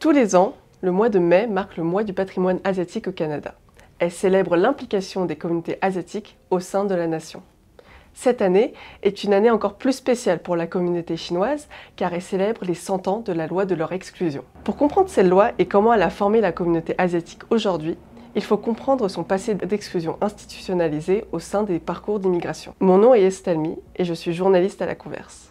Tous les ans, le mois de mai marque le mois du patrimoine asiatique au Canada. Elle célèbre l'implication des communautés asiatiques au sein de la nation. Cette année est une année encore plus spéciale pour la communauté chinoise car elle célèbre les 100 ans de la loi de leur exclusion. Pour comprendre cette loi et comment elle a formé la communauté asiatique aujourd'hui, il faut comprendre son passé d'exclusion institutionnalisée au sein des parcours d'immigration. Mon nom est Estelle Mi et je suis journaliste à la Converse.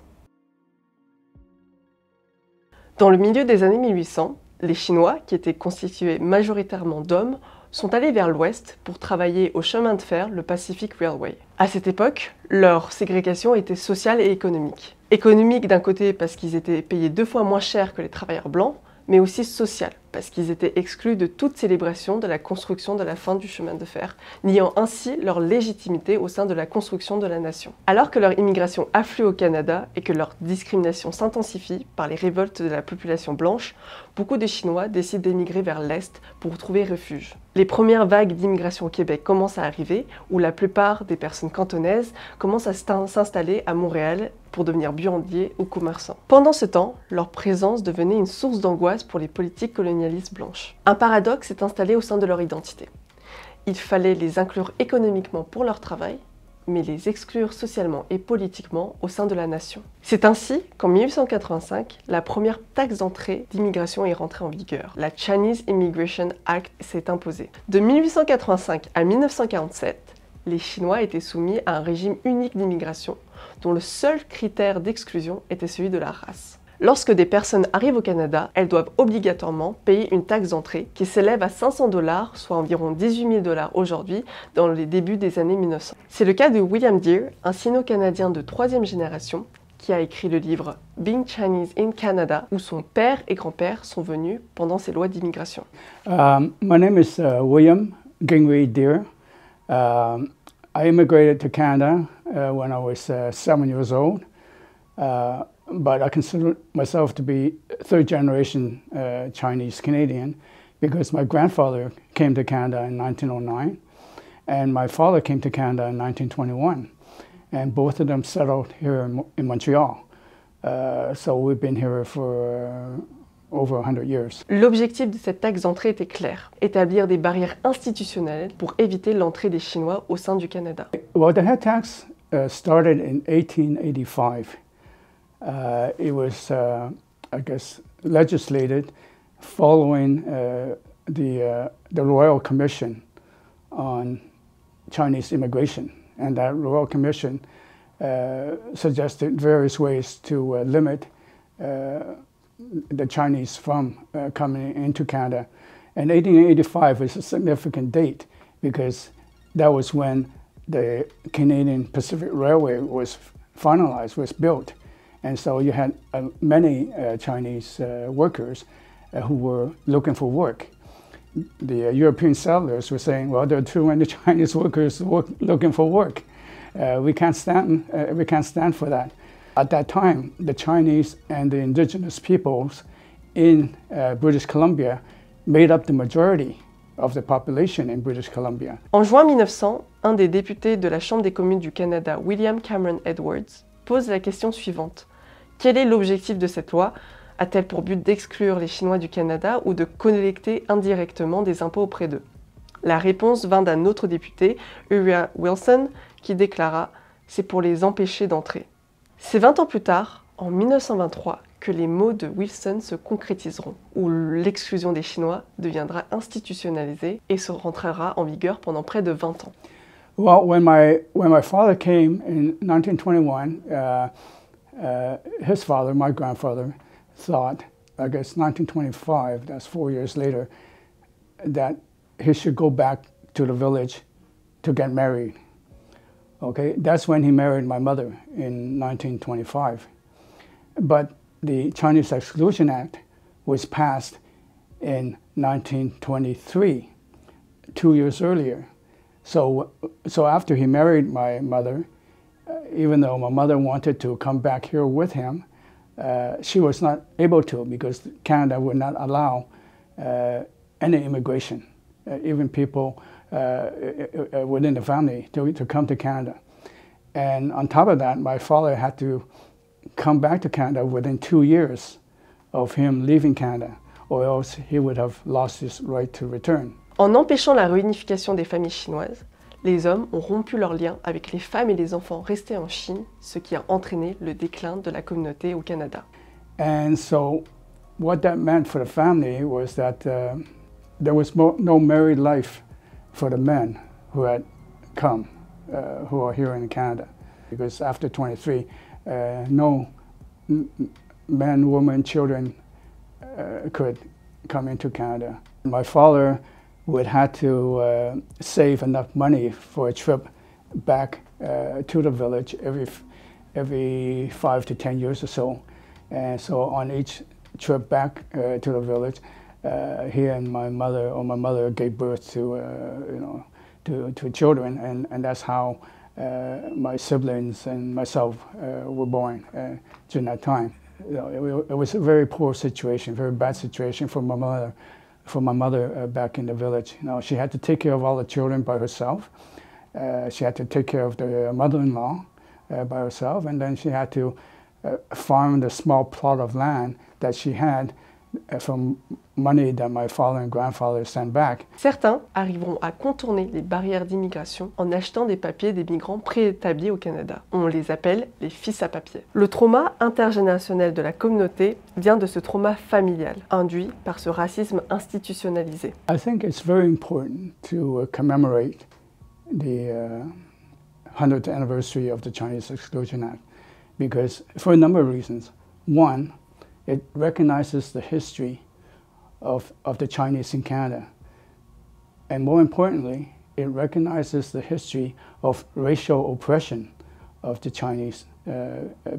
Dans le milieu des années 1800, les Chinois, qui étaient constitués majoritairement d'hommes, sont allés vers l'ouest pour travailler au chemin de fer, le Pacific Railway. À cette époque, leur ségrégation était sociale et économique. Économique d'un côté parce qu'ils étaient payés 2 fois moins cher que les travailleurs blancs, mais aussi sociale parce qu'ils étaient exclus de toute célébration de la construction de la fin du chemin de fer, niant ainsi leur légitimité au sein de la construction de la nation. Alors que leur immigration afflue au Canada et que leur discrimination s'intensifie par les révoltes de la population blanche, beaucoup de Chinois décident d'émigrer vers l'Est pour trouver refuge. Les premières vagues d'immigration au Québec commencent à arriver, où la plupart des personnes cantonaises commencent à s'installer à Montréal pour devenir buandiers ou commerçants. Pendant ce temps, leur présence devenait une source d'angoisse pour les politiques colonialistes blanches. Un paradoxe s'est installé au sein de leur identité. Il fallait les inclure économiquement pour leur travail, mais les exclure socialement et politiquement au sein de la nation. C'est ainsi qu'en 1885, la première taxe d'entrée d'immigration est rentrée en vigueur. La Chinese Immigration Act s'est imposée. De 1885 à 1947, les Chinois étaient soumis à un régime unique d'immigration, dont le seul critère d'exclusion était celui de la race. Lorsque des personnes arrivent au Canada, elles doivent obligatoirement payer une taxe d'entrée qui s'élève à 500 $, soit environ 18 000 $ aujourd'hui, dans les débuts des années 1900. C'est le cas de William Dere, un Sino-Canadien de 3e génération, qui a écrit le livre Being Chinese in Canada, où son père et grand-père sont venus pendant ces lois d'immigration. My name is William Ging Wee Dere. I immigrated to Canada when I was 7 years old. But I consider myself to be third generation Chinese Canadian because my grandfather came to Canada in 1909 and my father came to Canada in 1921 and both of them settled here in Montreal. So we've been here for over 100 years. L'objectif de cette taxe d'entrée était clair, établir des barrières institutionnelles pour éviter l'entrée des Chinois au sein du Canada. Well, the head tax started in 1885. It was, I guess, legislated following the Royal Commission on Chinese immigration. And that Royal Commission suggested various ways to limit the Chinese from coming into Canada. And 1885 is a significant date because that was when the Canadian Pacific Railway was finalized, was built. And so you had many Chinese workers who were looking for work. The European settlers were saying, well, there are too many Chinese workers looking for work. We can't stand for that. At that time, the Chinese and the indigenous peoples in British Columbia made up the majority of the population in British Columbia. En juin 1900, un des députés de la Chambre des communes du Canada, William Cameron Edwards, pose la question suivante. Quel est l'objectif de cette loi? A-t-elle pour but d'exclure les Chinois du Canada ou de collecter indirectement des impôts auprès d'eux? La réponse vint d'un autre député, Uriah Wilson, qui déclara « c'est pour les empêcher d'entrer ». C'est 20 ans plus tard, en 1923, que les mots de Wilson se concrétiseront, où l'exclusion des Chinois deviendra institutionnalisée et se rentrera en vigueur pendant près de 20 ans. Well, when my father came in 1921, his father, my grandfather, thought, I guess 1925, that's 4 years later, that he should go back to the village to get married. Okay, that's when he married my mother in 1925. But the Chinese Exclusion Act was passed in 1923, 2 years earlier. So after he married my mother, even though my mother wanted to come back here with him, she was not able to because Canada would not allow any immigration, even people within the family to come to Canada. And on top of that, my father had to come back to Canada within 2 years of him leaving Canada, or else he would have lost his right to return. En empêchant la réunification des familles chinoises, les hommes ont rompu leurs liens avec les femmes et les enfants restés en Chine, ce qui a entraîné le déclin de la communauté au Canada. And so what that meant for the family was that there was no married life for the men who had come, who are here in Canada. Because after 23, no men, women, children could come into Canada. My father would have to save enough money for a trip back to the village every 5 to 10 years or so. And so on each trip back to the village, he and my mother gave birth to to children, and that's how my siblings and myself were born during that time. It was a very poor situation, very bad situation for my mother back in the village. She had to take care of all the children by herself. She had to take care of the mother-in-law by herself, and then she had to farm the small plot of land that she had from money that my father and grandfather sent back. Certains arriveront à contourner les barrières d'immigration en achetant des papiers des migrants préétablis au Canada. On les appelle les fils à papier. Le trauma intergénérationnel de la communauté vient de ce trauma familial, induit par ce racisme institutionnalisé. I think it's very important to commemorate the 100th anniversary of the Chinese Exclusion Act, because for a number of reasons. One, it recognizes the history of the Chinese in Canada. And more importantly, it recognizes the history of racial oppression of the Chinese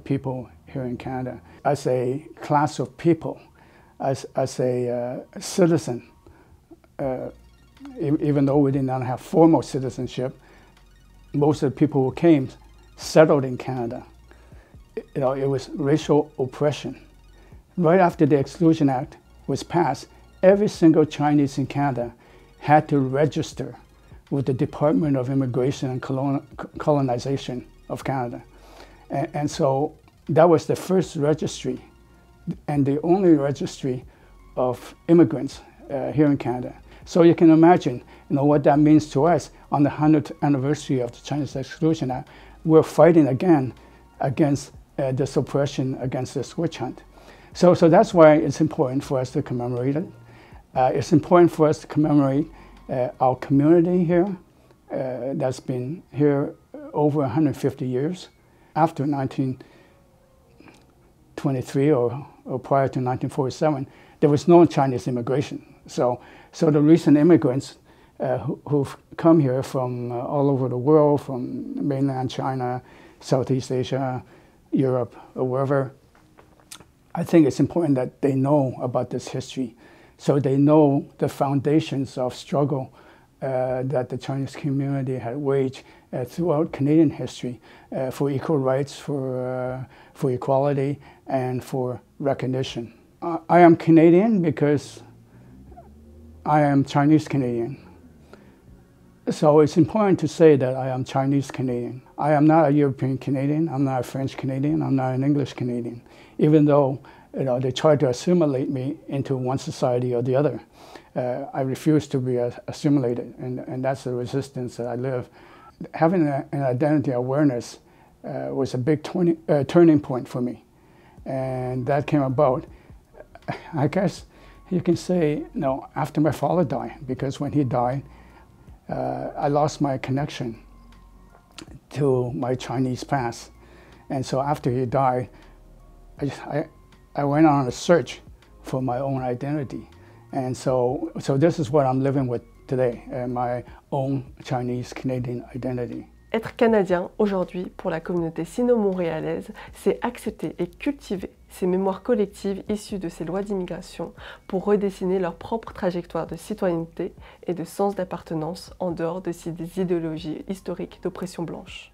people here in Canada. As a class of people, as a citizen, even though we did not have formal citizenship, most of the people who came settled in Canada. It was racial oppression. Right after the Exclusion Act was passed, every single Chinese in Canada had to register with the Department of Immigration and Colonization of Canada. And so that was the first registry and the only registry of immigrants here in Canada. So you can imagine what that means to us on the 100th anniversary of the Chinese Exclusion Act. We're fighting again against this oppression, against this witch hunt. So that's why it's important for us to commemorate it. It's important for us to commemorate our community here that's been here over 150 years. After 1923 or prior to 1947, there was no Chinese immigration. So the recent immigrants who've come here from all over the world, from mainland China, Southeast Asia, Europe, or wherever, I think it's important that they know about this history, so they know the foundations of struggle that the Chinese community had waged throughout Canadian history for equal rights, for equality, and for recognition. I am Canadian because I am Chinese Canadian. So it's important to say that I am Chinese Canadian. I am not a European Canadian, I'm not a French Canadian, I'm not an English Canadian, even though they try to assimilate me into one society or the other. I refuse to be assimilated, and that's the resistance that I live. Having an identity awareness was a big turning point for me, and that came about, I guess you can say, after my father died, because when he died, I lost my connection to my Chinese past. And so after he died, I went on a search for my own identity. And so this is what I'm living with today, my own Chinese Canadian identity. Être canadien aujourd'hui pour la communauté sino-montréalaise, c'est accepter et cultiver ces mémoires collectives issues de ces lois d'immigration pour redessiner leur propre trajectoire de citoyenneté et de sens d'appartenance en dehors de ces idéologies historiques d'oppression blanche.